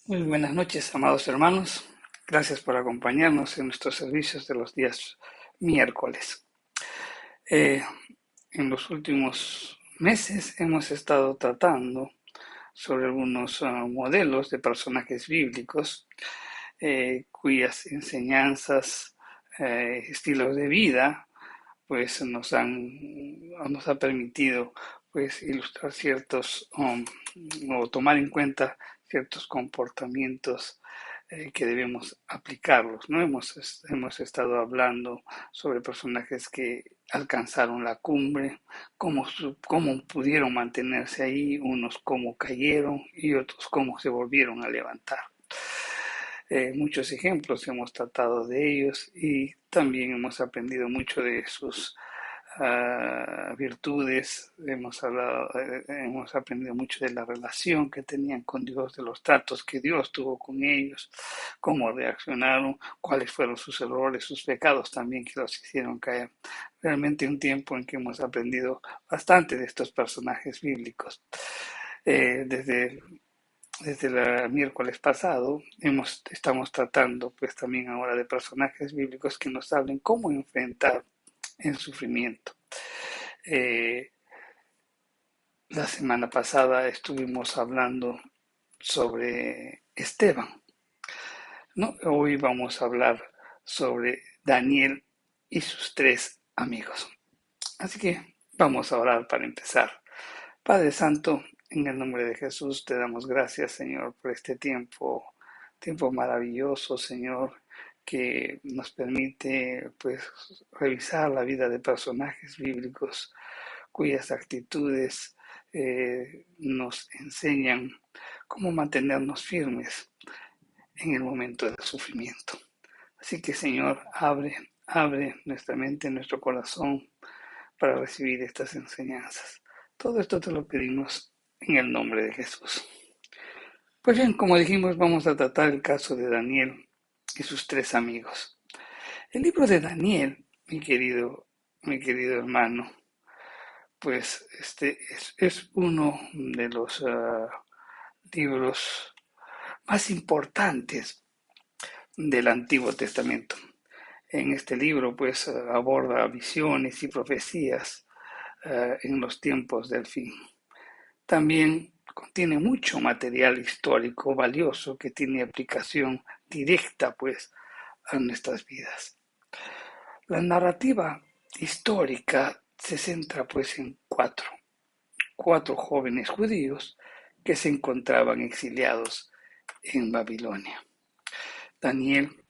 Muy buenas noches, amados hermanos. Gracias por acompañarnos en nuestros servicios de los días miércoles. Eh, en los últimos meses hemos estado tratando sobre algunos modelos de personajes bíblicos cuyas enseñanzas, estilos de vida, pues nos ha permitido pues ilustrar ciertos o tomar en cuenta ciertos comportamientos que debemos aplicarlos, ¿no? Hemos estado hablando sobre personajes que alcanzaron la cumbre, cómo pudieron mantenerse ahí, unos cómo cayeron y otros cómo se volvieron a levantar. Muchos ejemplos hemos tratado de ellos y también hemos aprendido mucho de sus virtudes, hemos aprendido mucho de la relación que tenían con Dios, de los tratos que Dios tuvo con ellos, cómo reaccionaron, cuáles fueron sus errores, sus pecados también que los hicieron caer. Realmente un tiempo en que hemos aprendido bastante de estos personajes bíblicos. Desde el miércoles pasado estamos tratando pues también ahora de personajes bíblicos que nos hablen cómo enfrentar el sufrimiento. Eh, la semana pasada estuvimos hablando sobre Esteban, ¿no? Hoy vamos a hablar sobre Daniel y sus tres amigos. Así que vamos a orar para empezar. Padre Santo, en el nombre de Jesús te damos gracias, Señor, por este tiempo maravilloso, Señor, que nos permite pues revisar la vida de personajes bíblicos cuyas actitudes nos enseñan cómo mantenernos firmes en el momento del sufrimiento. Así que, Señor, abre nuestra mente, nuestro corazón para recibir estas enseñanzas. Todo esto te lo pedimos en el nombre de Jesús. Pues bien, como dijimos, vamos a tratar el caso de Daniel y sus tres amigos. El libro de Daniel, mi querido hermano, pues es uno de los libros más importantes del Antiguo Testamento. En este libro, pues, aborda visiones y profecías en los tiempos del fin. También contiene mucho material histórico valioso que tiene aplicación directa, pues, a nuestras vidas. La narrativa histórica se centra, pues, en cuatro jóvenes judíos que se encontraban exiliados en Babilonia. Daniel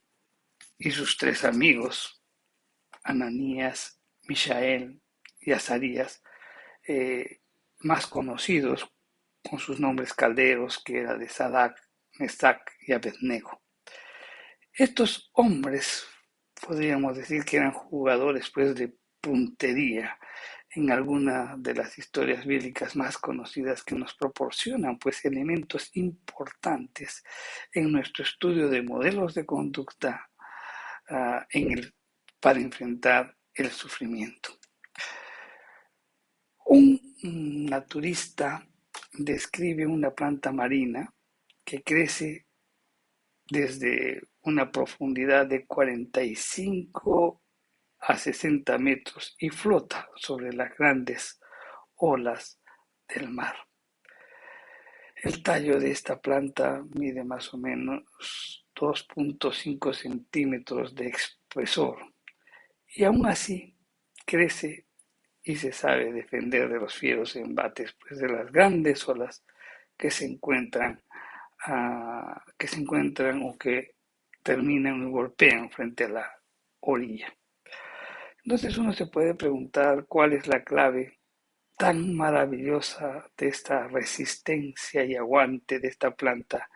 y sus tres amigos, Ananías, Mishael y Azarías, más conocidos con sus nombres calderos, que era de Sadrach, Mesach y Abednego. Estos hombres podríamos decir que eran jugadores pues de puntería en alguna de las historias bíblicas más conocidas que nos proporcionan pues elementos importantes en nuestro estudio de modelos de conducta para enfrentar el sufrimiento. Un naturista describe una planta marina que crece desde una profundidad de 45 a 60 metros y flota sobre las grandes olas del mar. El tallo de esta planta mide más o menos 2,5 centímetros de espesor y aún así crece y se sabe defender de los fieros embates pues, de las grandes olas que se encuentran o que terminan y golpean frente a la orilla. Entonces uno se puede preguntar cuál es la clave tan maravillosa de esta resistencia y aguante de esta planta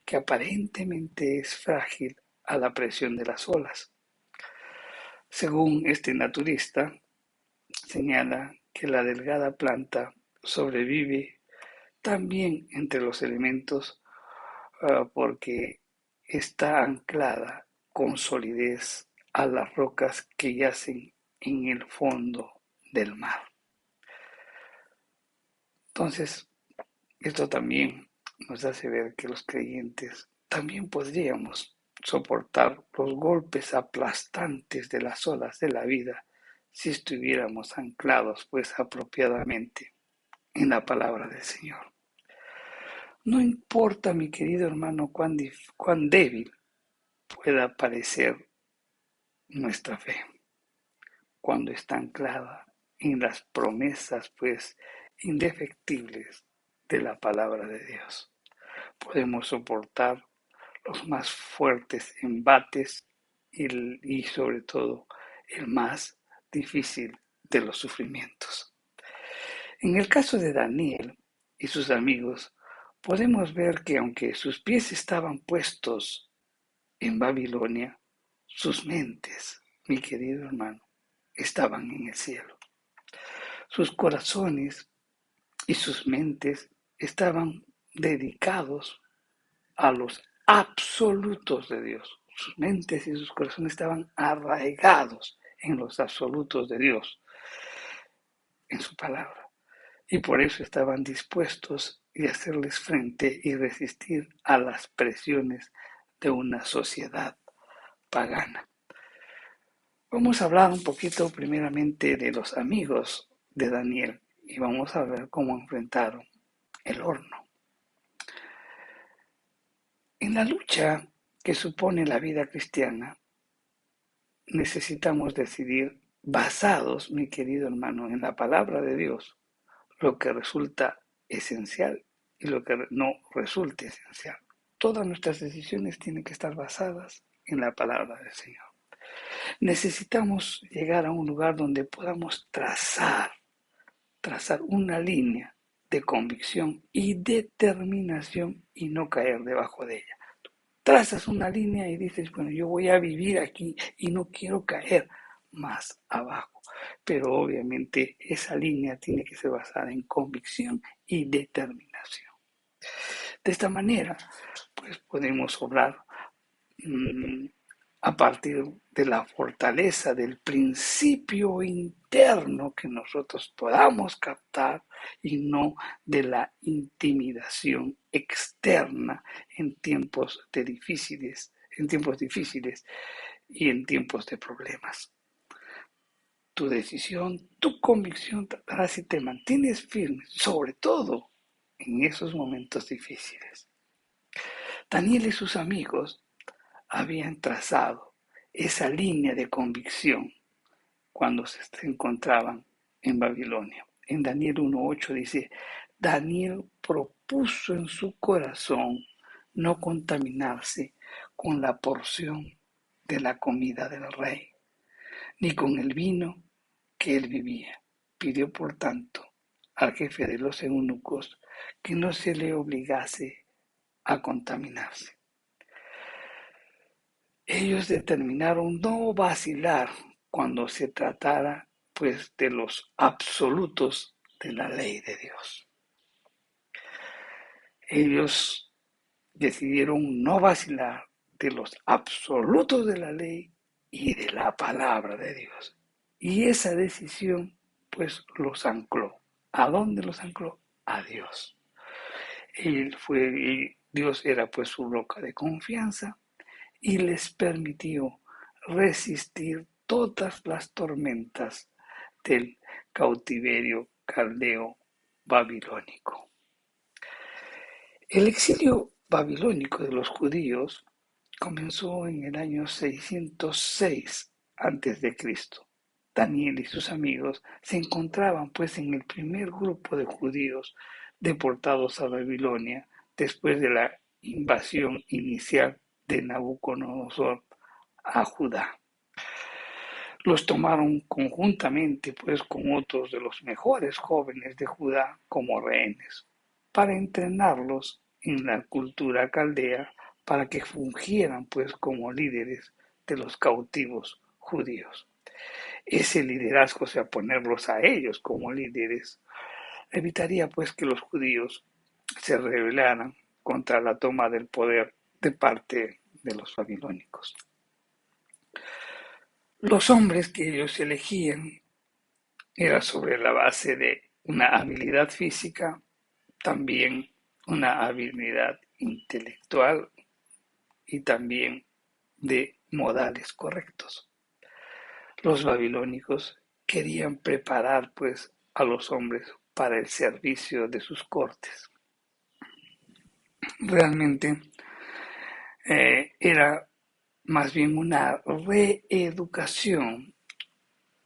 que aparentemente es frágil a la presión de las olas. Según este naturista, señala que la delgada planta sobrevive también entre los elementos porque está anclada con solidez a las rocas que yacen en el fondo del mar. Entonces, esto también nos hace ver que los creyentes también podríamos soportar los golpes aplastantes de las olas de la vida si estuviéramos anclados pues apropiadamente en la palabra del Señor. No importa, mi querido hermano, cuán débil pueda parecer nuestra fe, cuando está anclada en las promesas pues indefectibles de la palabra de Dios. Podemos soportar los más fuertes embates y sobre todo el más difícil de los sufrimientos. En el caso de Daniel y sus amigos, podemos ver que aunque sus pies estaban puestos en Babilonia, sus mentes, mi querido hermano, estaban en el cielo. Sus corazones y sus mentes estaban dedicados a los absolutos de Dios. Sus mentes y sus corazones estaban arraigados en los absolutos de Dios, en su palabra. Y por eso estaban dispuestos a hacerles frente y resistir a las presiones de una sociedad pagana. Vamos a hablar un poquito primeramente de los amigos de Daniel y vamos a ver cómo enfrentaron el horno. En la lucha que supone la vida cristiana, necesitamos decidir, basados, mi querido hermano, en la palabra de Dios, lo que resulta esencial y lo que no resulte esencial. Todas nuestras decisiones tienen que estar basadas en la palabra del Señor. Necesitamos llegar a un lugar donde podamos trazar una línea de convicción y determinación y no caer debajo de ella. Trazas una línea y dices, bueno, yo voy a vivir aquí y no quiero caer más abajo. Pero obviamente esa línea tiene que ser basada en convicción y determinación. De esta manera, pues podemos obrar a partir de la fortaleza del principio interno que nosotros podamos captar y no de la intimidación externa en tiempos difíciles y en tiempos de problemas. Tu decisión, tu convicción tratará si te mantienes firme, sobre todo en esos momentos difíciles. Daniel y sus amigos habían trazado esa línea de convicción cuando se encontraban en Babilonia. En Daniel 1:8 dice, Daniel propuso en su corazón no contaminarse con la porción de la comida del rey, ni con el vino que él vivía. Pidió, por tanto, al jefe de los eunucos que no se le obligase a contaminarse. Ellos determinaron no vacilar cuando se tratara pues de los absolutos de la ley de Dios. Ellos decidieron no vacilar de los absolutos de la ley y de la palabra de Dios. Y esa decisión pues los ancló. ¿A dónde los ancló? A Dios. Dios era pues su roca de confianza y les permitió resistir todas las tormentas del cautiverio caldeo babilónico. El exilio babilónico de los judíos comenzó en el año 606 a.C. Daniel y sus amigos se encontraban pues en el primer grupo de judíos deportados a Babilonia después de la invasión inicial de Nabucodonosor a Judá. Los tomaron conjuntamente pues con otros de los mejores jóvenes de Judá como rehenes, para entrenarlos en la cultura caldea para que fungieran pues como líderes de los cautivos judíos. Ese liderazgo, o sea, ponerlos a ellos como líderes, evitaría pues que los judíos se rebelaran contra la toma del poder de parte de los babilónicos. Los hombres que ellos elegían era sobre la base de una habilidad física, también una habilidad intelectual y también de modales correctos. Los babilónicos querían preparar pues a los hombres para el servicio de sus cortes. Realmente era más bien una reeducación,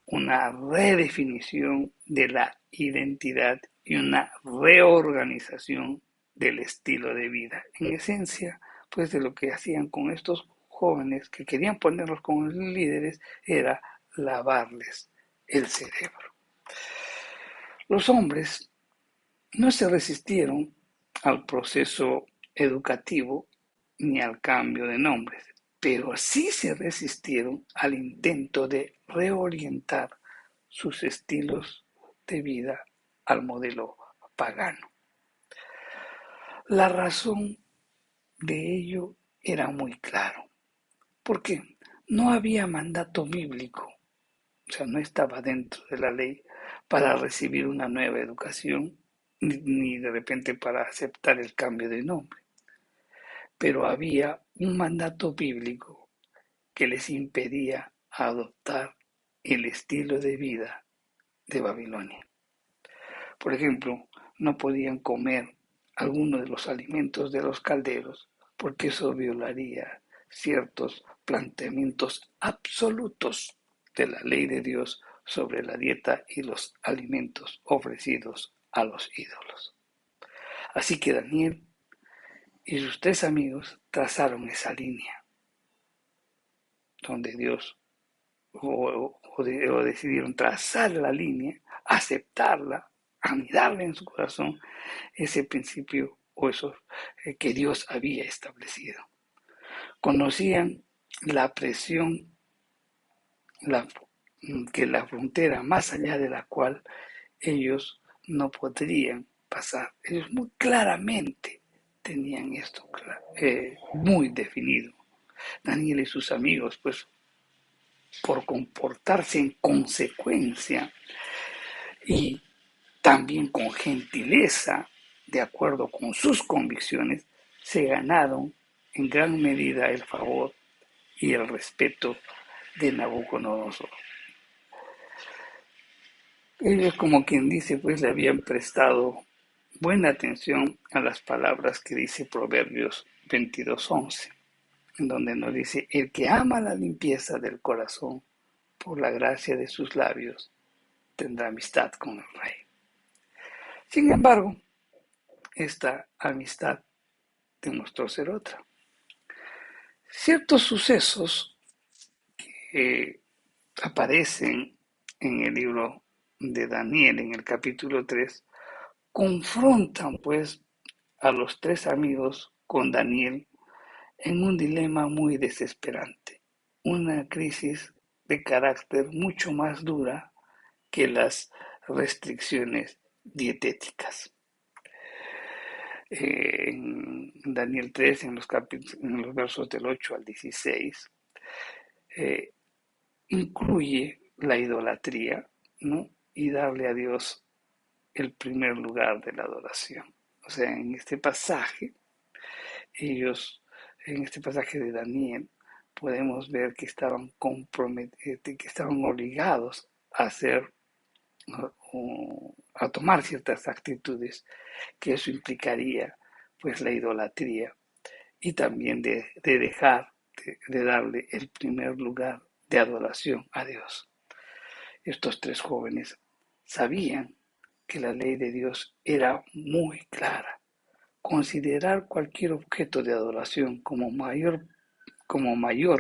una redefinición de la identidad y una reorganización del estilo de vida. En esencia, pues de lo que hacían con estos jóvenes que querían ponerlos como líderes era lavarles el cerebro. Los hombres no se resistieron al proceso educativo ni al cambio de nombres, pero sí se resistieron al intento de reorientar sus estilos de vida al modelo pagano. La razón de ello era muy claro, porque no había mandato bíblico, o sea, no estaba dentro de la ley para recibir una nueva educación, ni de repente para aceptar el cambio de nombre. Pero había un mandato bíblico que les impedía adoptar el estilo de vida de Babilonia. Por ejemplo, no podían comer alguno de los alimentos de los calderos porque eso violaría ciertos planteamientos absolutos de la ley de Dios sobre la dieta y los alimentos ofrecidos a los ídolos. Así que Daniel y sus tres amigos trazaron esa línea donde Dios o decidieron trazar la línea, aceptarla, anidarla en su corazón ese principio o eso que Dios había establecido. Conocían la presión, la, que la frontera más allá de la cual ellos no podrían pasar. Ellos muy claramente tenían esto muy definido. Daniel y sus amigos, pues, por comportarse en consecuencia y también con gentileza, de acuerdo con sus convicciones, se ganaron en gran medida el favor y el respeto de Nabucodonosor. Ellos, como quien dice, pues le habían prestado buena atención a las palabras que dice Proverbios 22:11, en donde nos dice: el que ama la limpieza del corazón por la gracia de sus labios tendrá amistad con el rey. Sin embargo, esta amistad demostró ser otra. Ciertos sucesos que aparecen en el libro de Daniel, en el capítulo 3, confrontan pues a los tres amigos con Daniel en un dilema muy desesperante, una crisis de carácter mucho más dura que las restricciones dietéticas. En Daniel 3, en los versos del 8 al 16, incluye la idolatría, ¿no? Y darle a Dios el primer lugar de la adoración. O sea, en este pasaje, en este pasaje de Daniel, podemos ver que estaban que estaban obligados a hacer o a tomar ciertas actitudes, que eso implicaría pues la idolatría y también de dejar de darle el primer lugar de adoración a Dios. Estos tres jóvenes sabían que la ley de Dios era muy clara. Considerar cualquier objeto de adoración como mayor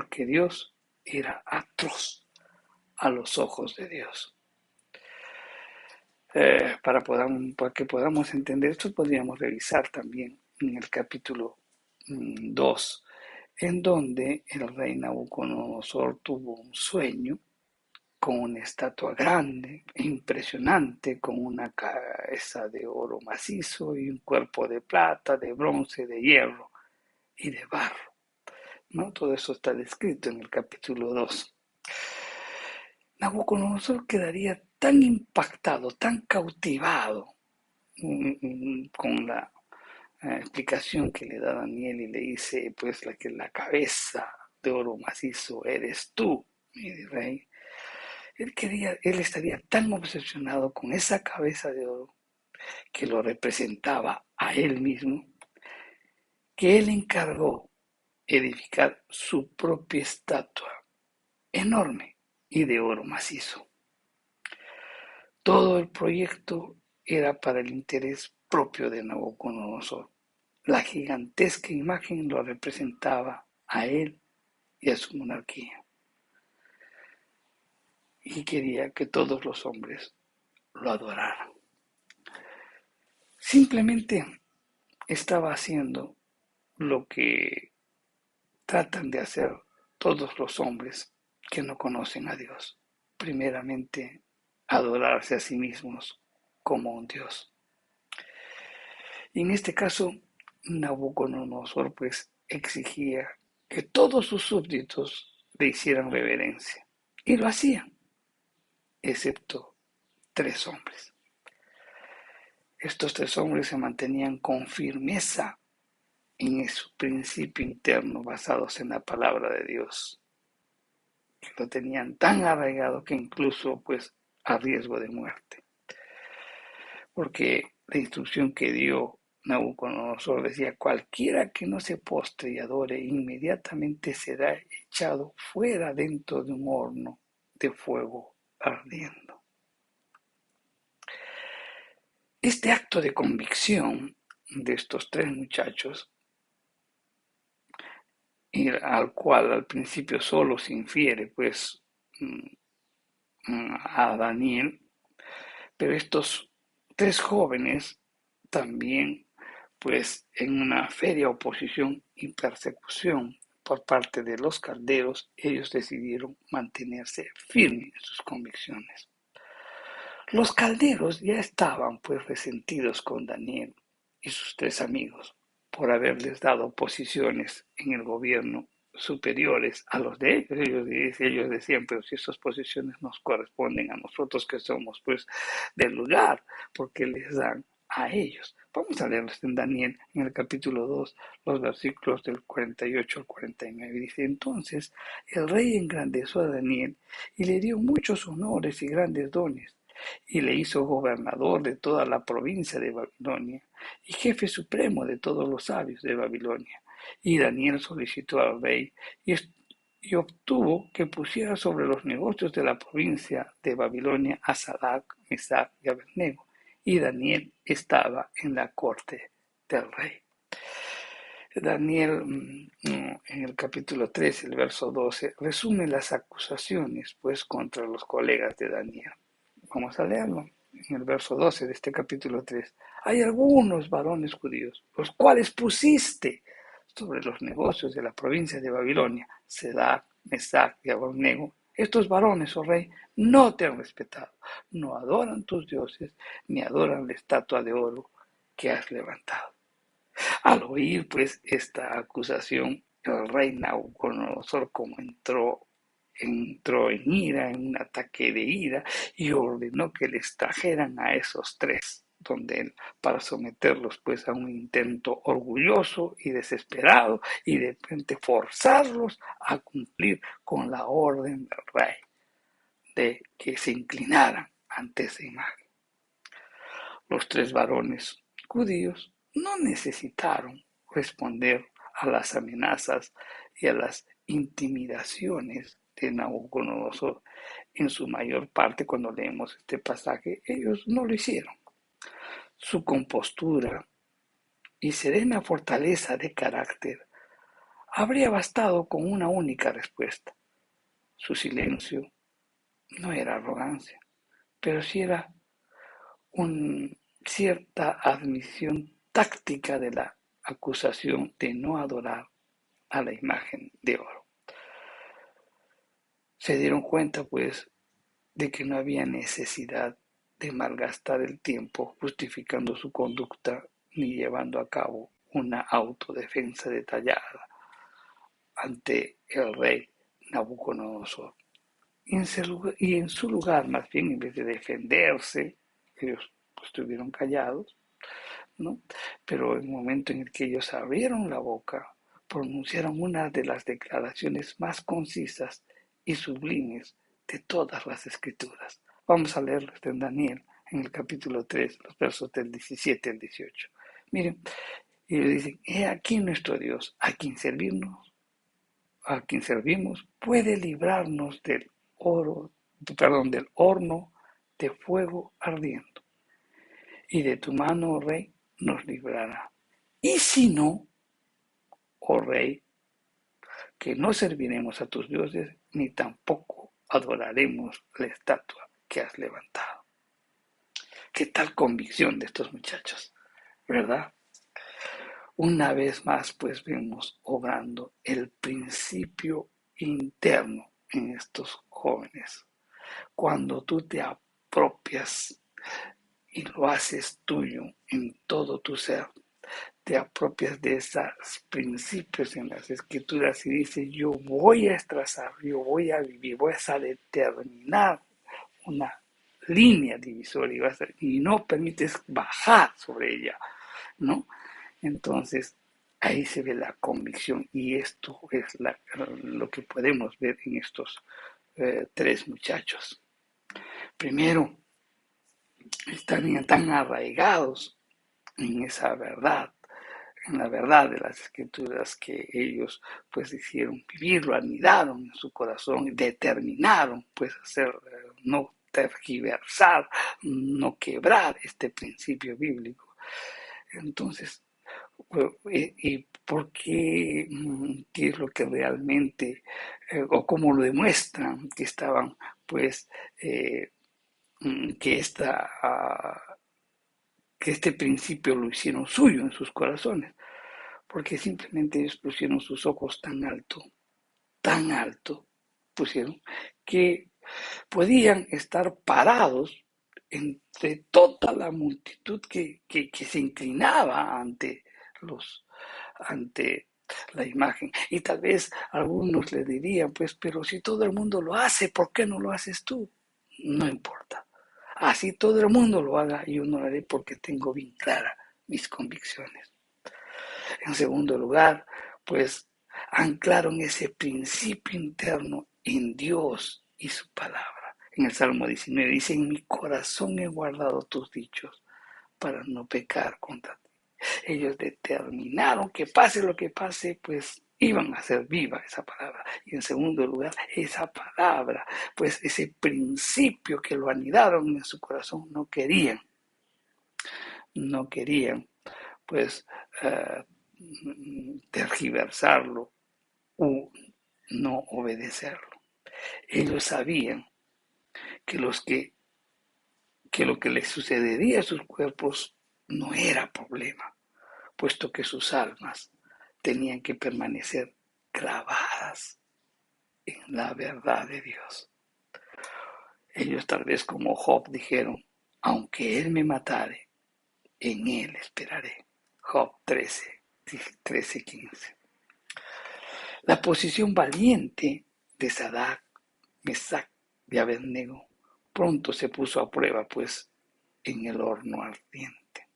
que Dios era atroz a los ojos de Dios. Para que podamos entender esto, podríamos revisar también en el capítulo 2, en donde el rey Nabucodonosor tuvo un sueño con una estatua grande e impresionante, con una cabeza de oro macizo y un cuerpo de plata, de bronce, de hierro y de barro, ¿no? Todo eso está descrito en el capítulo 2. Nabucodonosor quedaría tan impactado, tan cautivado con explicación que le da Daniel y le dice, pues, que la cabeza de oro macizo eres tú, mi rey. Él estaría tan obsesionado con esa cabeza de oro que lo representaba a él mismo, que él encargó edificar su propia estatua enorme y de oro macizo. Todo el proyecto era para el interés propio de Nabucodonosor. La gigantesca imagen lo representaba a él y a su monarquía. Y quería que todos los hombres lo adoraran. Simplemente estaba haciendo lo que tratan de hacer todos los hombres que no conocen a Dios. Primeramente, adorarse a sí mismos como un Dios. Y en este caso, Nabucodonosor pues exigía que todos sus súbditos le hicieran reverencia. Y lo hacían, excepto 3 hombres. Estos 3 hombres se mantenían con firmeza en su principio interno basados en la palabra de Dios, que lo tenían tan arraigado que incluso pues a riesgo de muerte. Porque la instrucción que dio Nabucodonosor decía, cualquiera que no se postre y adore inmediatamente será echado fuera dentro de un horno de fuego ardiendo. Este acto de convicción de estos 3 muchachos, al cual al principio solo se infiere pues a Daniel, pero estos 3 jóvenes también pues en una feria oposición y persecución por parte de los caldeos, ellos decidieron mantenerse firmes en sus convicciones. Los calderos ya estaban pues resentidos con Daniel y sus 3 amigos por haberles dado posiciones en el gobierno superiores a los de ellos. Ellos decían, pero si esas posiciones nos corresponden a nosotros que somos pues del lugar, porque les dan a ellos. Vamos a leerlos en Daniel, en el capítulo 2, los versículos del 48 al 49. Dice, entonces el rey engrandeció a Daniel y le dio muchos honores y grandes dones, y le hizo gobernador de toda la provincia de Babilonia y jefe supremo de todos los sabios de Babilonia. Y Daniel solicitó al rey y obtuvo que pusiera sobre los negocios de la provincia de Babilonia a Sadrach, Mesach y Abednego. Y Daniel estaba en la corte del rey. Daniel, en el capítulo 3, el verso 12, resume las acusaciones pues contra los colegas de Daniel. Vamos a leerlo. En el verso 12 de este capítulo 3. Hay algunos varones judíos, los cuales pusiste sobre los negocios de la provincia de Babilonia, Sadrach, Mesach y Abednego. Estos varones, oh rey, no te han respetado, no adoran tus dioses, ni adoran la estatua de oro que has levantado. Al oír pues esta acusación, el rey Nabucodonosor, como entró en ira, en un ataque de ira, y ordenó que les trajeran a esos 3 donde él, para someterlos pues a un intento orgulloso y desesperado, y de repente forzarlos a cumplir con la orden del rey de que se inclinaran ante esa imagen. Los 3 varones judíos no necesitaron responder a las amenazas y a las intimidaciones de Nabucodonosor. En su mayor parte, cuando leemos este pasaje, ellos no lo hicieron. Su compostura y serena fortaleza de carácter habría bastado con una única respuesta. Su silencio no era arrogancia, pero sí era cierta admisión táctica de la acusación de no adorar a la imagen de oro. Se dieron cuenta, pues, de que no había necesidad de malgastar el tiempo justificando su conducta ni llevando a cabo una autodefensa detallada ante el rey Nabucodonosor. Y en su lugar, más bien, en vez de defenderse, ellos estuvieron callados, ¿no? Pero en el momento en el que ellos abrieron la boca, pronunciaron una de las declaraciones más concisas y sublimes de todas las escrituras. Vamos a leerlo en Daniel, en el capítulo 3, los versos del 17 al 18. Miren, ellos dicen, he aquí nuestro Dios, a quien servimos, puede librarnos del horno de fuego ardiendo. Y de tu mano, oh rey, nos librará. Y si no, oh rey, que no serviremos a tus dioses, ni tampoco adoraremos la estatua que has levantado. ¿Qué tal convicción de estos muchachos? ¿Verdad? Una vez más, pues vemos obrando el principio interno en estos jóvenes. Cuando tú te apropias y lo haces tuyo en todo tu ser, te apropias de esos principios en las escrituras y dices, yo voy a trazar, yo voy a vivir, voy a determinar una línea divisoria y no permites bajar sobre ella, ¿no? Entonces, ahí se ve la convicción y esto es lo que podemos ver en estos tres muchachos. Primero, están tan arraigados en esa verdad, en la verdad de las escrituras que ellos pues hicieron vivir, lo anidaron en su corazón y determinaron pues hacer, no tergiversar, no quebrar este principio bíblico. Entonces, ¿y por qué? ¿Qué es lo que realmente, o cómo lo demuestran que estaban, pues, que que este principio lo hicieron suyo en sus corazones? Porque simplemente ellos pusieron sus ojos tan alto, pusieron, que podían estar parados entre toda la multitud que se inclinaba los, ante la imagen. Y tal vez algunos le dirían, pues, pero si todo el mundo lo hace, ¿por qué no lo haces tú? No importa. Así todo el mundo lo haga, yo no lo haré porque tengo bien clara mis convicciones. En segundo lugar, pues anclaron ese principio interno en Dios y su palabra. En el Salmo 19 dice, en mi corazón he guardado tus dichos para no pecar contra ti. Ellos determinaron que pase lo que pase, pues iban a hacer viva esa palabra. Y en segundo lugar, esa palabra, pues ese principio que lo anidaron en su corazón, no querían, pues, tergiversarlo o no obedecerlo. Ellos sabían que, que lo que les sucedería a sus cuerpos no era problema, puesto que sus almas tenían que permanecer grabadas en la verdad de Dios. Ellos tal vez como Job dijeron, aunque él me matare, en él esperaré. Job 13:15. La posición valiente de Sadrach, Mesach y Abednego pronto se puso a prueba, pues, en el horno ardiente.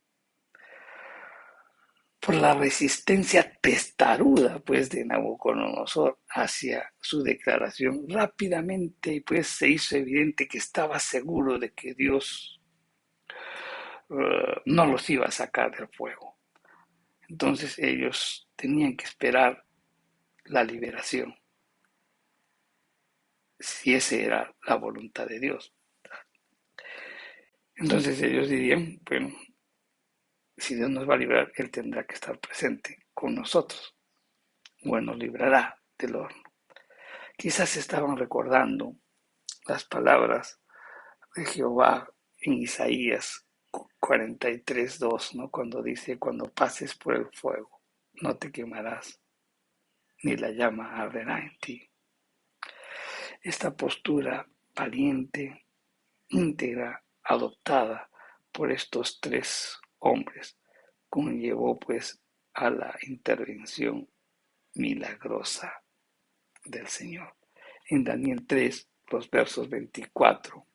Por la resistencia testaruda, pues, de Nabucodonosor hacia su declaración, rápidamente, pues, se hizo evidente que estaba seguro de que Dios no los iba a sacar del fuego. Entonces ellos tenían que esperar la liberación, si esa era la voluntad de Dios. Entonces ellos dirían, bueno, si Dios nos va a librar, Él tendrá que estar presente con nosotros, o Él nos librará del horno. Quizás estaban recordando las palabras de Jehová en Isaías 43:2, ¿no? Cuando dice, cuando pases por el fuego, no te quemarás, ni la llama arderá en ti. Esta postura valiente, íntegra, adoptada por estos tres hombres, conllevó pues a la intervención milagrosa del Señor. En Daniel 3, los versos 24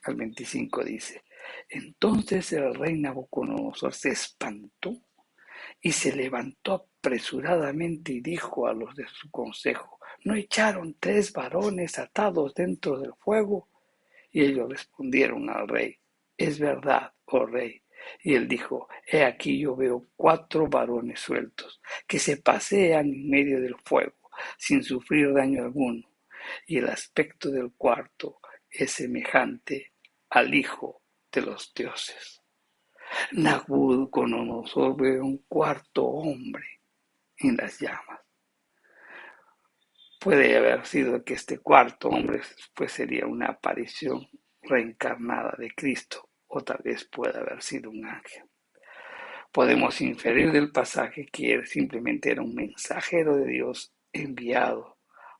al 25 dice, Entonces el rey Nabucodonosor se espantó y se levantó apresuradamente y dijo a los de su consejo: ¿No echaron 3 varones atados dentro del fuego? Y ellos respondieron al rey: Es verdad, oh rey. Y él dijo: He aquí yo veo 4 varones sueltos, que se pasean en medio del fuego, sin sufrir daño alguno. Y el aspecto del cuarto es semejante al Hijo de los dioses. Nabucodonosor ve un cuarto hombre en las llamas. Puede haber sido que este cuarto hombre pues sería una aparición reencarnada de Cristo, o tal vez pueda haber sido un ángel. Podemos inferir del pasaje que él simplemente era un mensajero de Dios enviado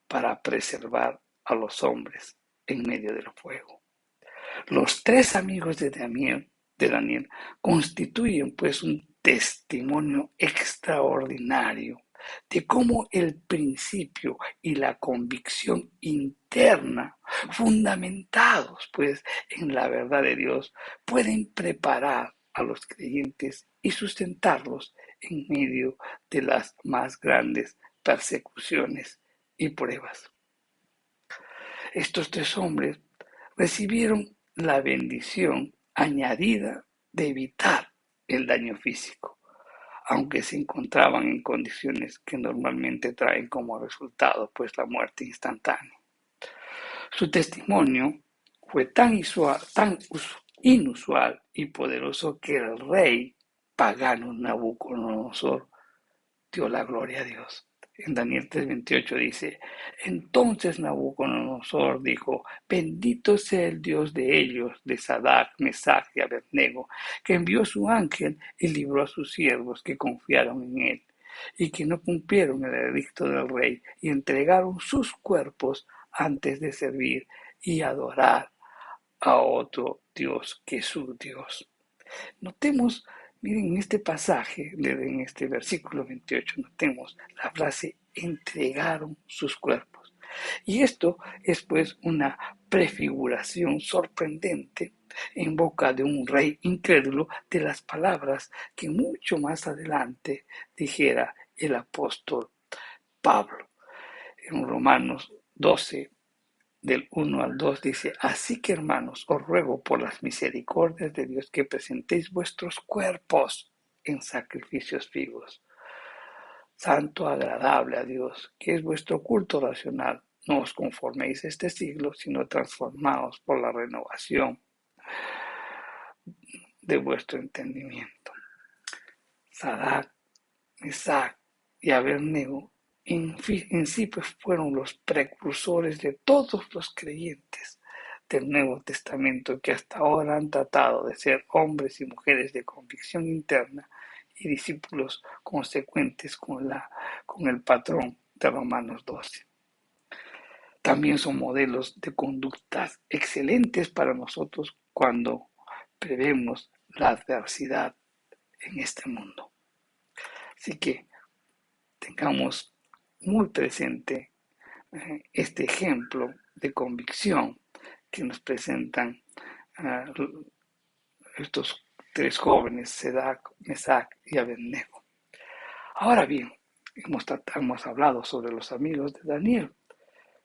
para preservar a los hombres en medio del fuego. Los 3 amigos de Daniel constituyen pues un testimonio extraordinario de cómo el principio y la convicción interna, fundamentados pues en la verdad de Dios, pueden preparar a los creyentes y sustentarlos en medio de las más grandes persecuciones y pruebas. Estos 3 hombres recibieron la bendición añadida de evitar el daño físico, aunque se encontraban en condiciones que normalmente traen como resultado pues la muerte instantánea. Su testimonio fue tan inusual y poderoso que el rey pagano Nabucodonosor dio la gloria a Dios. En Daniel 3:28 dice: Entonces Nabucodonosor dijo: Bendito sea el Dios de ellos, de Sadrach, Mesach y Abednego, que envió su ángel y libró a sus siervos que confiaron en él, y que no cumplieron el edicto del rey, y entregaron sus cuerpos antes de servir y adorar a otro Dios que su Dios. Notemos, miren, en este pasaje, en este versículo 28, notemos la frase: entregaron sus cuerpos. Y esto es pues una prefiguración sorprendente en boca de un rey incrédulo de las palabras que mucho más adelante dijera el apóstol Pablo. En Romanos 12, del 1 al 2 dice: Así que, hermanos, os ruego por las misericordias de Dios que presentéis vuestros cuerpos en sacrificios vivos, santo, agradable a Dios, que es vuestro culto racional. No os conforméis a este siglo, sino transformaos por la renovación de vuestro entendimiento. Sadrach, Mesach y Abednego en sí pues fueron los precursores de todos los creyentes del Nuevo Testamento que hasta ahora han tratado de ser hombres y mujeres de convicción interna y discípulos consecuentes con el patrón de Romanos 12. También son modelos de conductas excelentes para nosotros cuando prevemos la adversidad en este mundo. Así que tengamos muy presente este ejemplo de convicción que nos presentan estos 3 jóvenes, Sadrach, Mesach y Abednego. Ahora bien, hemos hablado sobre los amigos de Daniel,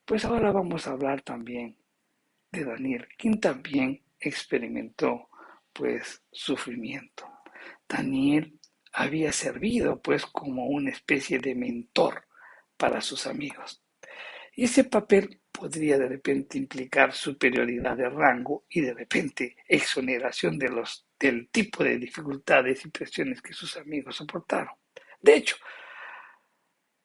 pues ahora vamos a hablar también de Daniel, quien también experimentó pues sufrimiento. Daniel había servido pues como una especie de mentor para sus amigos. Y ese papel podría de repente implicar superioridad de rango y de repente exoneración del tipo de dificultades y presiones que sus amigos soportaron. De hecho,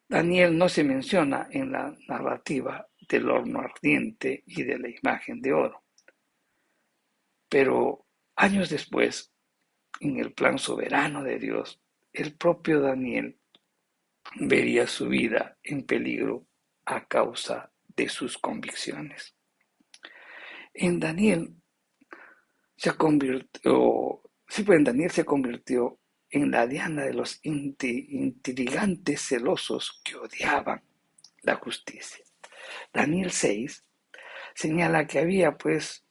Daniel no se menciona en la narrativa del horno ardiente y de la imagen de oro. Pero años después, en el plan soberano de Dios, el propio Daniel vería su vida en peligro a causa de sus convicciones. En Daniel se convirtió en la diana de los intrigantes celosos que odiaban la justicia. Daniel 6 señala que había pues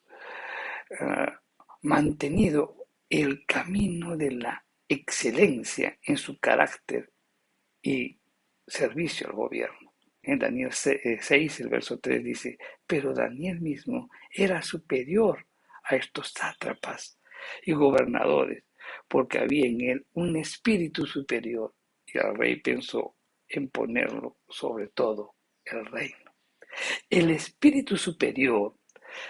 mantenido el camino de la excelencia en su carácter y servicio al gobierno. En Daniel 6, el verso 3 dice, pero Daniel mismo era superior a estos sátrapas y gobernadores, porque había en él un espíritu superior, y el rey pensó en ponerlo sobre todo el reino. El espíritu superior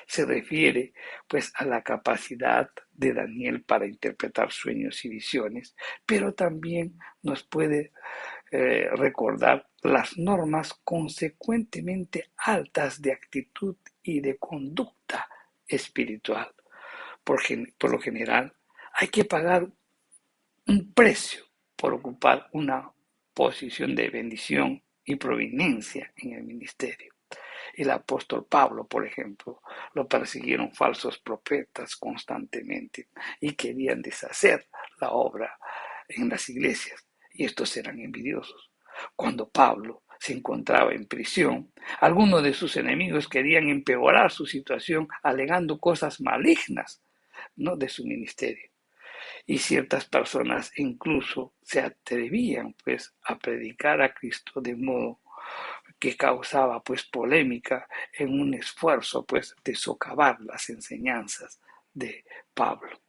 se refiere pues a la capacidad de Daniel para interpretar sueños y visiones, pero también nos puede recordar las normas consecuentemente altas de actitud y de conducta espiritual. Por lo general, hay que pagar un precio por ocupar una posición de bendición y providencia en el ministerio. El apóstol Pablo, por ejemplo, lo persiguieron falsos profetas constantemente y querían deshacer la obra en las iglesias, y estos eran envidiosos. Cuando Pablo se encontraba en prisión, algunos de sus enemigos querían empeorar su situación alegando cosas malignas, ¿no?, de su ministerio. Y ciertas personas incluso se atrevían pues a predicar a Cristo de modo que causaba pues polémica en un esfuerzo pues de socavar las enseñanzas de Pablo.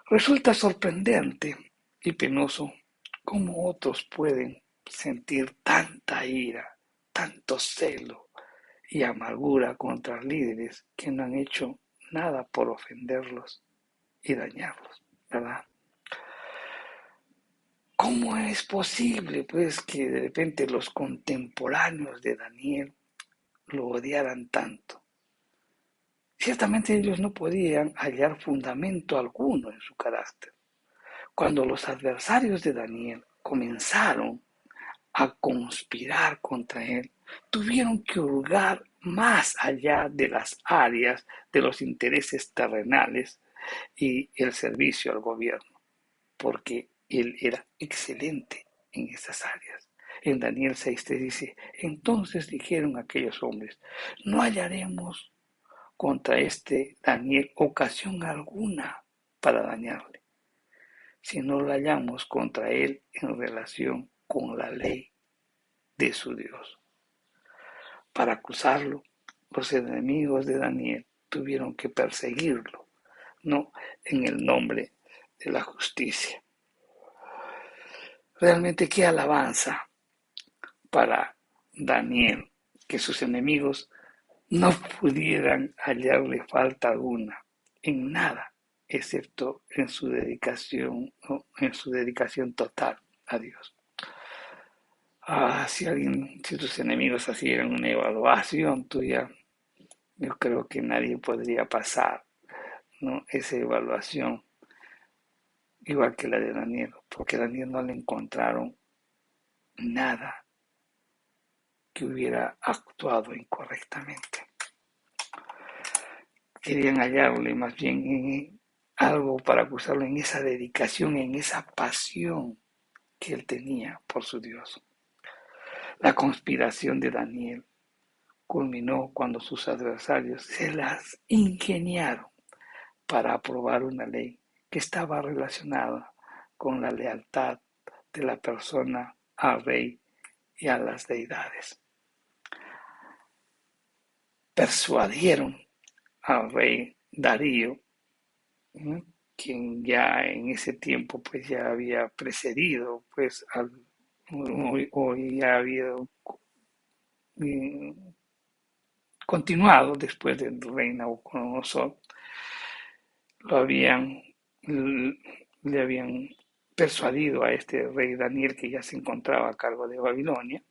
Resulta sorprendente y penoso cómo otros pueden sentir tanta ira, tanto celo y amargura contra líderes que no han hecho nada por ofenderlos y dañarlos, ¿verdad? ¿Cómo es posible, pues, que de repente los contemporáneos de Daniel lo odiaran tanto? Ciertamente ellos no podían hallar fundamento alguno en su carácter. Cuando los adversarios de Daniel comenzaron a conspirar contra él, tuvieron que hurgar más allá de las áreas de los intereses terrenales y el servicio al gobierno, porque él era excelente en esas áreas. En Daniel 6:3 dice, entonces dijeron aquellos hombres, no hallaremos contra este Daniel ocasión alguna para dañarle, si no lo hallamos contra él en relación con la ley de su Dios. Para acusarlo, los enemigos de Daniel tuvieron que perseguirlo, no en el nombre de la justicia. Realmente qué alabanza para Daniel, que sus enemigos no pudieran hallarle falta alguna en nada, excepto en su dedicación, ¿no?, en su dedicación total a Dios. Si tus enemigos hicieran una evaluación tuya, yo creo que nadie podría pasar, ¿no?, esa evaluación igual que la de Daniel, porque a Daniel no le encontraron nada que hubiera actuado incorrectamente. Querían hallarle más bien en algo para acusarlo en esa dedicación, en esa pasión que él tenía por su Dios. La conspiración de Daniel culminó cuando sus adversarios se las ingeniaron para aprobar una ley que estaba relacionada con la lealtad de la persona al rey y a las deidades. Persuadieron al rey Darío, quien ya en ese tiempo pues ya había precedido pues o ya había continuado después del rey Nabucodonosor, le habían persuadido a este rey Daniel, que ya se encontraba a cargo de Babilonia,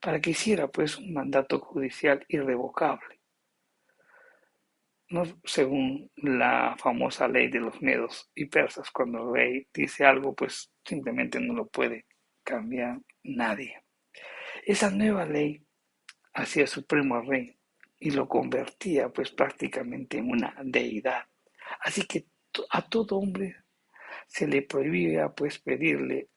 para que hiciera pues un mandato judicial irrevocable, ¿no?, según la famosa ley de los medos y persas. Cuando el rey dice algo, pues simplemente no lo puede cambiar nadie. Esa nueva ley hacía supremo al rey y lo convertía pues prácticamente en una deidad. Así que a todo hombre se le prohibía pues pedirle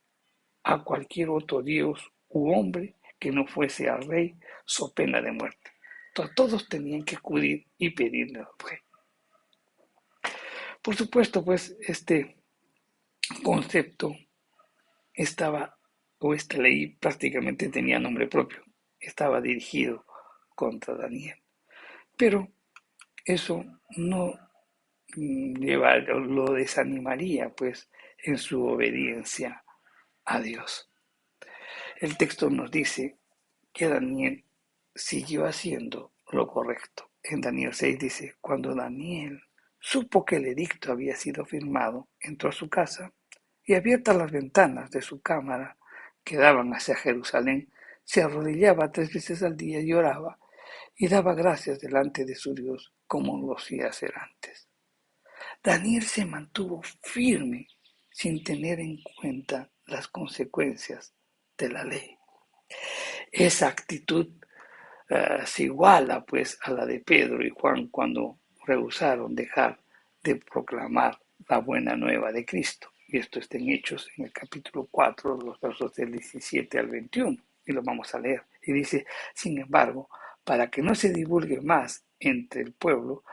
a cualquier otro dios u hombre que no fuese al rey, so pena de muerte. Entonces, todos tenían que acudir y pedirle al rey. Por supuesto, pues este concepto estaba, o esta ley prácticamente tenía nombre propio, estaba dirigido contra Daniel. Pero eso no lo desanimaría pues en su obediencia a Dios. El texto nos dice que Daniel siguió haciendo lo correcto. En Daniel 6 dice, cuando Daniel supo que el edicto había sido firmado, entró a su casa y abiertas las ventanas de su cámara que daban hacia Jerusalén, se arrodillaba 3 veces al día y oraba y daba gracias delante de su Dios como lo hacía hacer antes. Daniel se mantuvo firme sin tener en cuenta las consecuencias de la ley. Esa actitud se iguala pues a la de Pedro y Juan cuando rehusaron dejar de proclamar la buena nueva de Cristo. Y esto está en Hechos, en el capítulo 4, los versos del 17 al 21, y lo vamos a leer. Y dice, sin embargo, para que no se divulgue más entre el pueblo,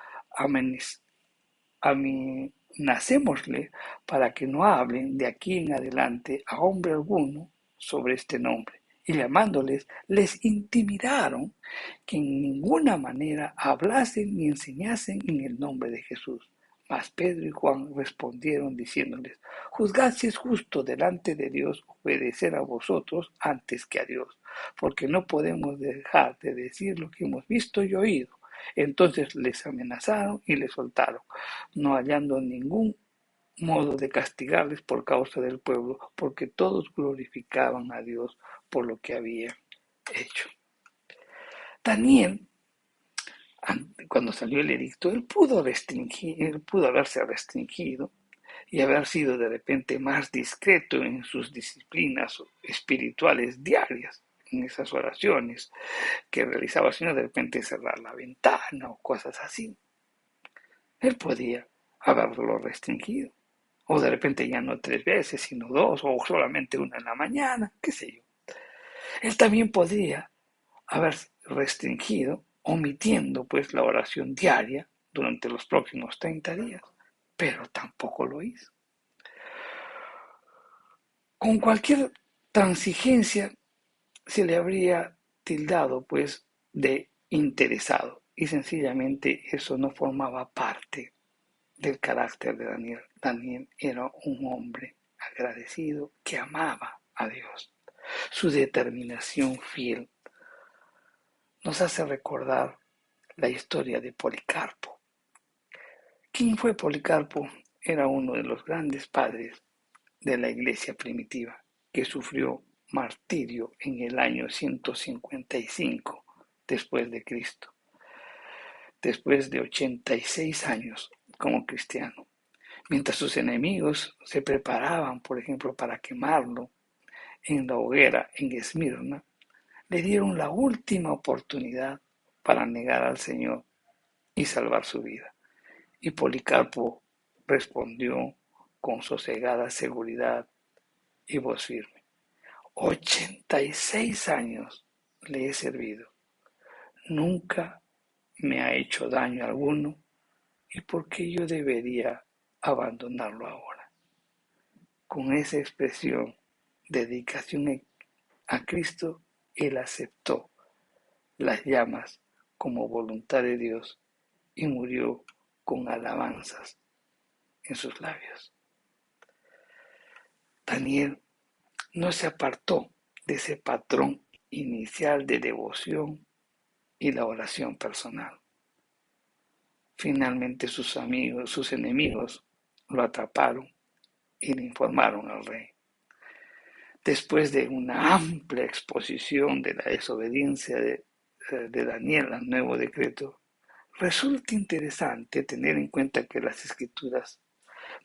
amenacémosle para que no hablen de aquí en adelante a hombre alguno sobre este nombre. Y llamándoles, les intimidaron que en ninguna manera hablasen ni enseñasen en el nombre de Jesús. Mas Pedro y Juan respondieron diciéndoles, juzgad si es justo delante de Dios obedecer a vosotros antes que a Dios, porque no podemos dejar de decir lo que hemos visto y oído. Entonces les amenazaron y les soltaron, no hallando ningún modo de castigarles por causa del pueblo, porque todos glorificaban a Dios por lo que habían hecho. Daniel, cuando salió el edicto, él pudo haberse restringido y haber sido de repente más discreto en sus disciplinas espirituales diarias, en esas oraciones que realizaba, sino de repente cerrar la ventana o cosas así. Él podía haberlo restringido. O de repente ya no 3 veces, sino 2, o solamente una en la mañana, qué sé yo. Él también podría haber restringido, omitiendo pues la oración diaria durante los próximos 30 días, pero tampoco lo hizo. Con cualquier transigencia se le habría tildado pues de interesado y sencillamente eso no formaba parte del carácter de Daniel. Daniel era un hombre agradecido que amaba a Dios. Su determinación fiel nos hace recordar la historia de Policarpo. ¿Quién fue Policarpo? Era uno de los grandes padres de la iglesia primitiva que sufrió martirio en el año 155 después de Cristo, después de 86 años como cristiano. Mientras sus enemigos se preparaban, por ejemplo, para quemarlo en la hoguera en Esmirna, le dieron la última oportunidad para negar al Señor y salvar su vida. Y Policarpo respondió con sosegada seguridad y voz firme. 86 años le he servido. Nunca me ha hecho daño alguno. ¿Y por qué yo debería abandonarlo ahora? Con esa expresión, dedicación a Cristo, él aceptó las llamas como voluntad de Dios y murió con alabanzas en sus labios. Daniel no se apartó de ese patrón inicial de devoción y la oración personal. Finalmente sus enemigos, lo atraparon y le informaron al rey. Después de una amplia exposición de la desobediencia de Daniel al nuevo decreto, resulta interesante tener en cuenta que las escrituras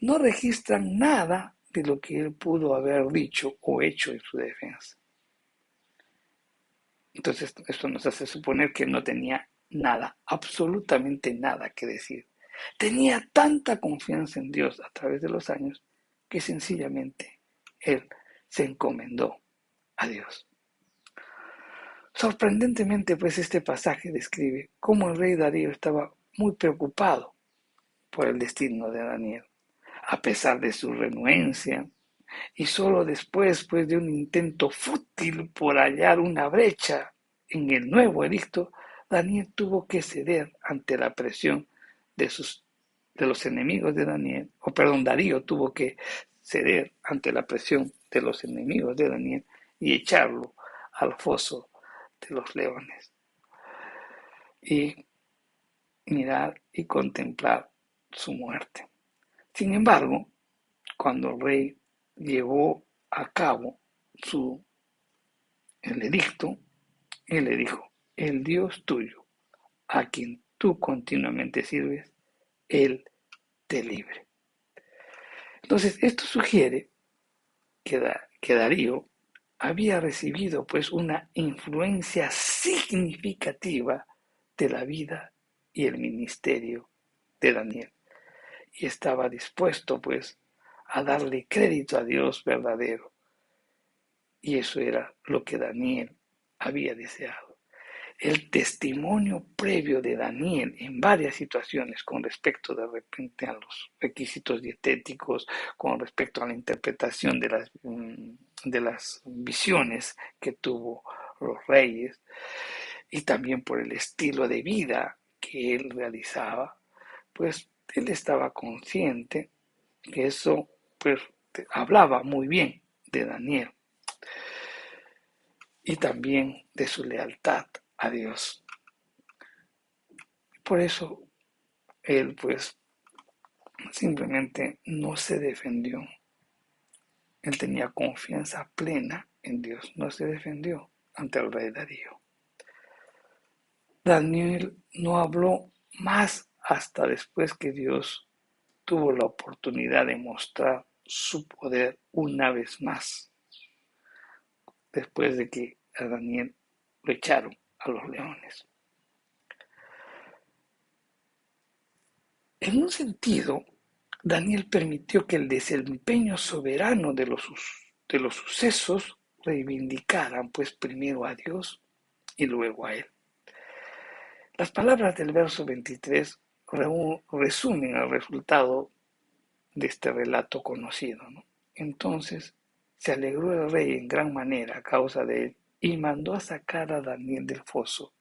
no registran nada de lo que él pudo haber dicho o hecho en su defensa. Entonces, esto nos hace suponer que no tenía nada, absolutamente nada que decir. Tenía tanta confianza en Dios a través de los años que sencillamente él se encomendó a Dios. Sorprendentemente, pues este pasaje describe cómo el rey Darío estaba muy preocupado por el destino de Daniel. A pesar de su renuencia, y solo después, pues, de un intento fútil por hallar una brecha en el nuevo edicto, Daniel tuvo que ceder ante la presión de los enemigos de Daniel, Darío tuvo que ceder ante la presión de los enemigos de Daniel y echarlo al foso de los leones. Y mirar y contemplar su muerte. Sin embargo, cuando el rey llevó a cabo el edicto, él le dijo: el Dios tuyo, a quien tú continuamente sirves, él te libre. Entonces, esto sugiere que Darío había recibido pues una influencia significativa de la vida y el ministerio de Daniel, y estaba dispuesto pues a darle crédito a Dios verdadero, y eso era lo que Daniel había deseado. El testimonio previo de Daniel en varias situaciones con respecto de repente a los requisitos dietéticos, con respecto a la interpretación de las visiones que tuvo los reyes, y también por el estilo de vida que él realizaba, pues él estaba consciente que eso pues hablaba muy bien de Daniel y también de su lealtad a Dios. Por eso él pues simplemente no se defendió. Él tenía confianza plena en Dios, no se defendió ante el rey Darío. Daniel no habló más hasta después que Dios tuvo la oportunidad de mostrar su poder una vez más, después de que a Daniel lo echaron a los leones. En un sentido, Daniel permitió que el desempeño soberano de los sucesos reivindicaran pues primero a Dios y luego a él. Las palabras del verso 23 resumen el resultado de este relato conocido, ¿no? Entonces se alegró el rey en gran manera a causa de él y mandó a sacar a Daniel del foso.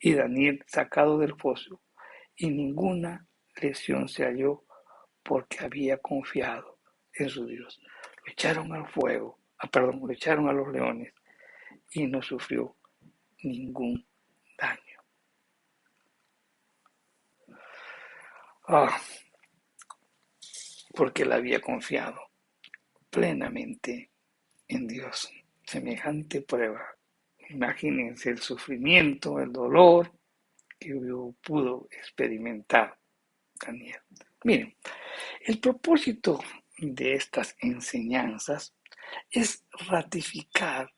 Y Daniel, sacado del foso, y ninguna lesión se halló, porque había confiado en su Dios. Lo echaron al fuego, lo echaron a los leones y no sufrió ningún daño. Ah, porque él había confiado plenamente en Dios. Semejante prueba. Imagínense el sufrimiento, el dolor que pudo experimentar Daniel. Miren, el propósito de estas enseñanzas es ratificar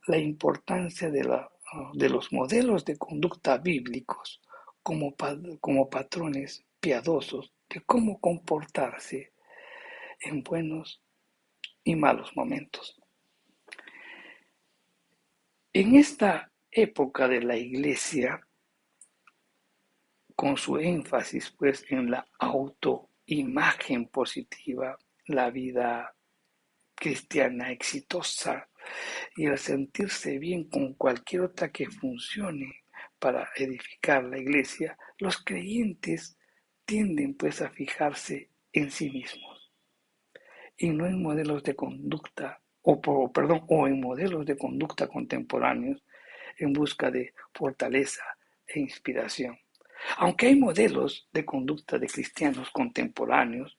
la importancia de los modelos de conducta bíblicos como patrones piadosos de cómo comportarse en buenos y malos momentos. En esta época de la Iglesia, con su énfasis pues en la autoimagen positiva, la vida cristiana exitosa y el sentirse bien con cualquier otra que funcione para edificar la iglesia, los creyentes tienden pues a fijarse en sí mismos y no en modelos de conducta o en modelos de conducta contemporáneos en busca de fortaleza e inspiración. Aunque hay modelos de conducta de cristianos contemporáneos,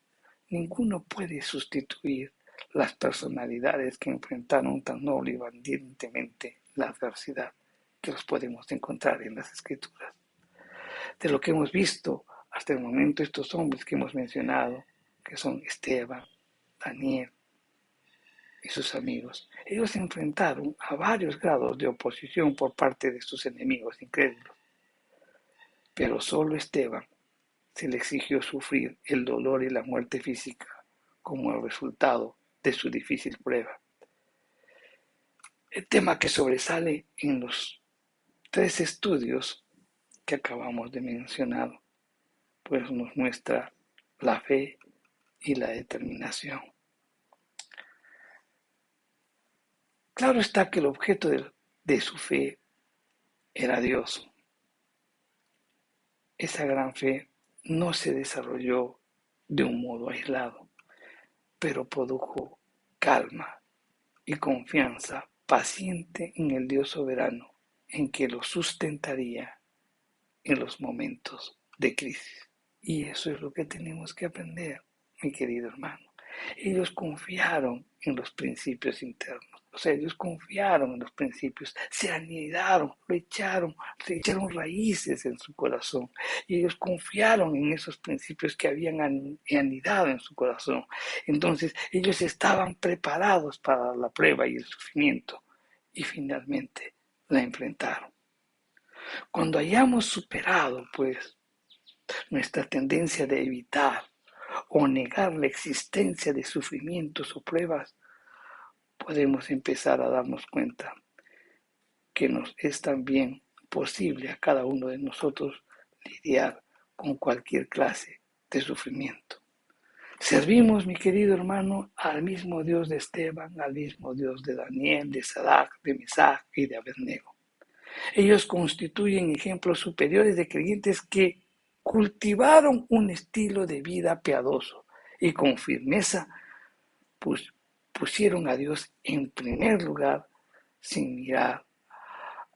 ninguno puede sustituir las personalidades que enfrentaron tan noble y valientemente la adversidad que los podemos encontrar en las Escrituras. De lo que hemos visto hasta el momento, estos hombres que hemos mencionado, que son Esteban, Daniel y sus amigos, ellos se enfrentaron a varios grados de oposición por parte de sus enemigos incrédulos. Pero solo Esteban se le exigió sufrir el dolor y la muerte física como el resultado de su difícil prueba. El tema que sobresale en los 3 estudios que acabamos de mencionar, pues nos muestra la fe y la determinación. Claro está que el objeto de su fe era Dios. Esa gran fe no se desarrolló de un modo aislado, pero produjo calma y confianza paciente en el Dios soberano, en que lo sustentaría en los momentos de crisis. Y eso es lo que tenemos que aprender, mi querido hermano. Ellos confiaron en los principios internos. O sea, ellos confiaron en los principios, se anidaron, se echaron raíces en su corazón. Y ellos confiaron en esos principios que habían anidado en su corazón. Entonces, ellos estaban preparados para la prueba y el sufrimiento. Y finalmente la enfrentaron. Cuando hayamos superado, pues, nuestra tendencia de evitar o negar la existencia de sufrimientos o pruebas, podemos empezar a darnos cuenta que nos es también posible a cada uno de nosotros lidiar con cualquier clase de sufrimiento. Servimos, mi querido hermano, al mismo Dios de Esteban, al mismo Dios de Daniel, de Sadrach, de Mesach y de Abednego. Ellos constituyen ejemplos superiores de creyentes que cultivaron un estilo de vida piadoso y con firmeza pusieron a Dios en primer lugar sin mirar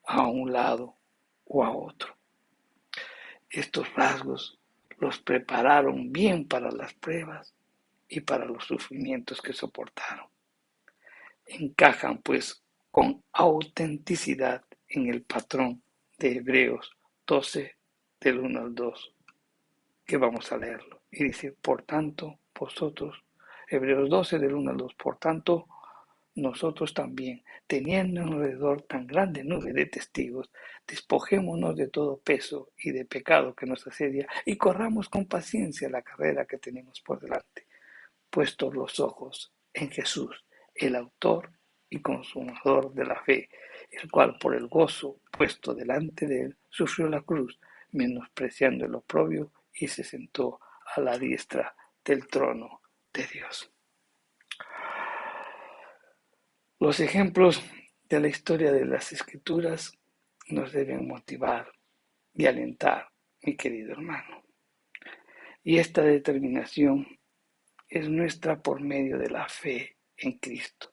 a un lado o a otro. Estos rasgos los prepararon bien para las pruebas y para los sufrimientos que soportaron. Encajan pues con autenticidad en el patrón de Hebreos 12 del 1 al 2, que vamos a leerlo. Y dice, por tanto, vosotros, Hebreos 12 del 1 al 2, por tanto, nosotros también, teniendo alrededor tan grande nube de testigos, despojémonos de todo peso y de pecado que nos asedia y corramos con paciencia la carrera que tenemos por delante, puestos los ojos en Jesús, el autor y consumador de la fe, el cual por el gozo puesto delante de él sufrió la cruz, menospreciando el oprobio, y se sentó a la diestra del trono de Dios. Los ejemplos de la historia de las Escrituras nos deben motivar y alentar, mi querido hermano. Y esta determinación es nuestra por medio de la fe en Cristo.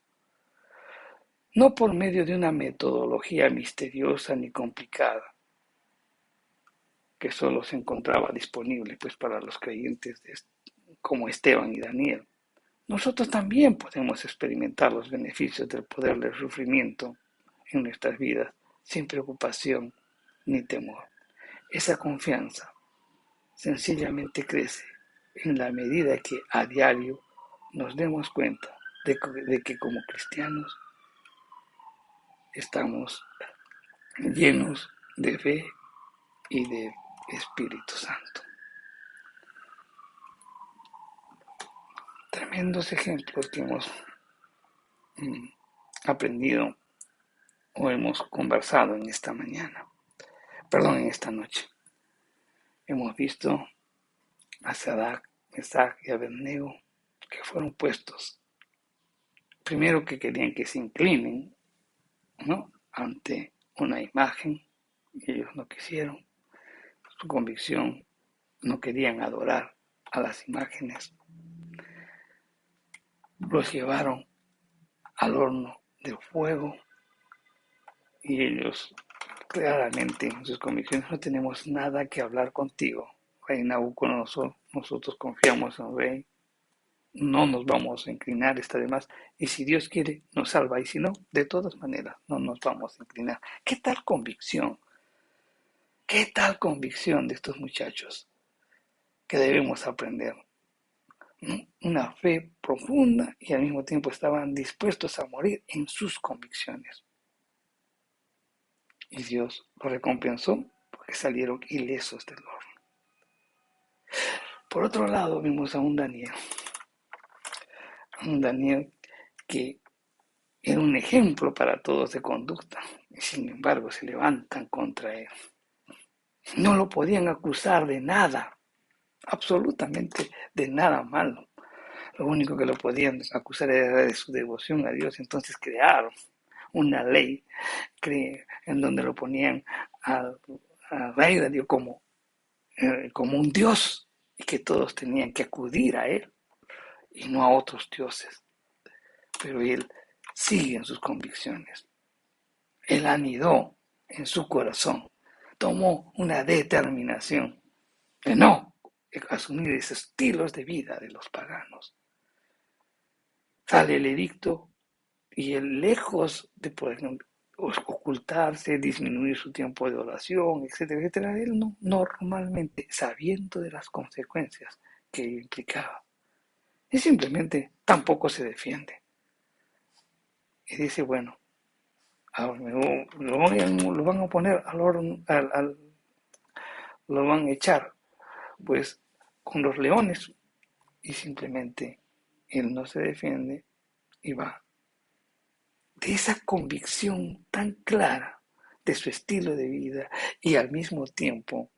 No por medio de una metodología misteriosa ni complicada, que solo se encontraba disponible pues, para los creyentes como Esteban y Daniel. Nosotros también podemos experimentar los beneficios del poder del sufrimiento en nuestras vidas sin preocupación ni temor. Esa confianza sencillamente crece en la medida que a diario nos demos cuenta de que como cristianos estamos llenos de fe y de Espíritu Santo. Tremendos ejemplos que hemos aprendido o hemos conversado en esta en esta noche. Hemos visto a Sadrach, Mesach y Abednego que fueron puestos, primero que querían que se inclinen, ¿no?, ante una imagen, y ellos no quisieron, su convicción, no querían adorar a las imágenes. Los llevaron al horno de fuego y ellos claramente en sus convicciones: no tenemos nada que hablar contigo, rey Nabucodonosor, nosotros confiamos en el rey, no nos vamos a inclinar, está de más, y si Dios quiere nos salva, y si no, de todas maneras no nos vamos a inclinar. ¿Qué tal convicción? ¿Qué tal convicción de estos muchachos que debemos aprender? Una fe profunda, y al mismo tiempo estaban dispuestos a morir en sus convicciones. Y Dios los recompensó porque salieron ilesos del horno. Por otro lado, vimos a un Daniel que era un ejemplo para todos de conducta, y sin embargo se levantan contra él. No lo podían acusar de nada, absolutamente de nada malo. Lo único que lo podían acusar era de su devoción a Dios. Entonces crearon una ley en donde lo ponían al, al rey de Dios como un dios y que todos tenían que acudir a él y no a otros dioses. Pero él sigue en sus convicciones. Él anidó en su corazón, tomó una determinación de no asumir esos estilos de vida de los paganos. Sale el edicto y él, lejos de poder ocultarse, disminuir su tiempo de oración, etcétera, etcétera, él no, normalmente, sabiendo de las consecuencias que implicaba, y simplemente tampoco se defiende. Y dice, bueno, ahora lo van a poner al horno, lo van a echar, pues, con los leones, y simplemente él no se defiende y va. De esa convicción tan clara de su estilo de vida y al mismo tiempo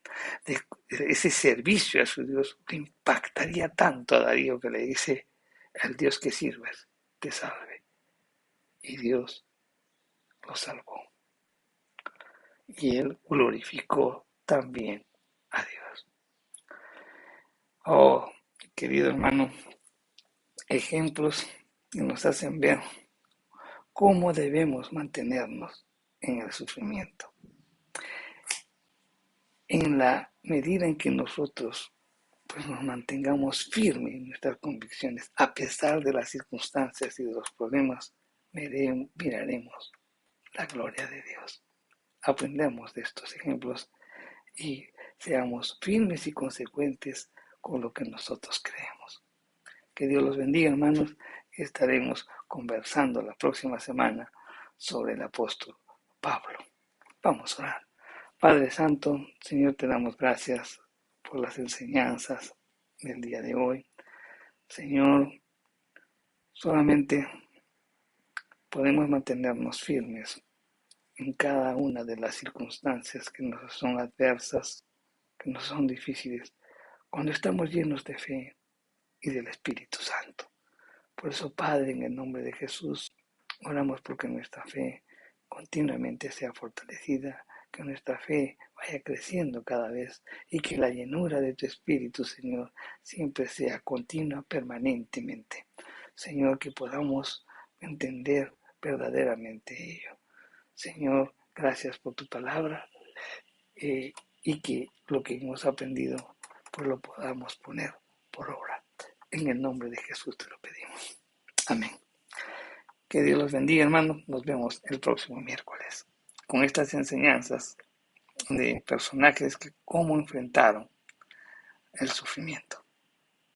de ese servicio a su Dios, le impactaría tanto a Darío que le dice, al Dios que sirves te salve. Y Dios lo salvó. Y él glorificó también a Dios. Oh, querido hermano, ejemplos que nos hacen ver cómo debemos mantenernos en el sufrimiento. En la medida en que nosotros pues, nos mantengamos firmes en nuestras convicciones, a pesar de las circunstancias y de los problemas, miraremos la gloria de Dios. Aprendemos de estos ejemplos y seamos firmes y consecuentes con lo que nosotros creemos. Que Dios los bendiga, hermanos. Estaremos conversando la próxima semana sobre el apóstol Pablo. Vamos a orar. Padre Santo, Señor, te damos gracias por las enseñanzas del día de hoy. Señor, solamente podemos mantenernos firmes en cada una de las circunstancias que nos son adversas, que nos son difíciles, cuando estamos llenos de fe y del Espíritu Santo. Por eso, Padre, en el nombre de Jesús, oramos porque nuestra fe continuamente sea fortalecida, que nuestra fe vaya creciendo cada vez y que la llenura de tu Espíritu, Señor, siempre sea continua, permanentemente. Señor, que podamos entender verdaderamente ello. Señor, gracias por tu palabra y que lo que hemos aprendido pues lo podamos poner por obra. En el nombre de Jesús te lo pedimos. Amén. Que Dios los bendiga, hermanos. Nos vemos el próximo miércoles con estas enseñanzas de personajes que cómo enfrentaron el sufrimiento.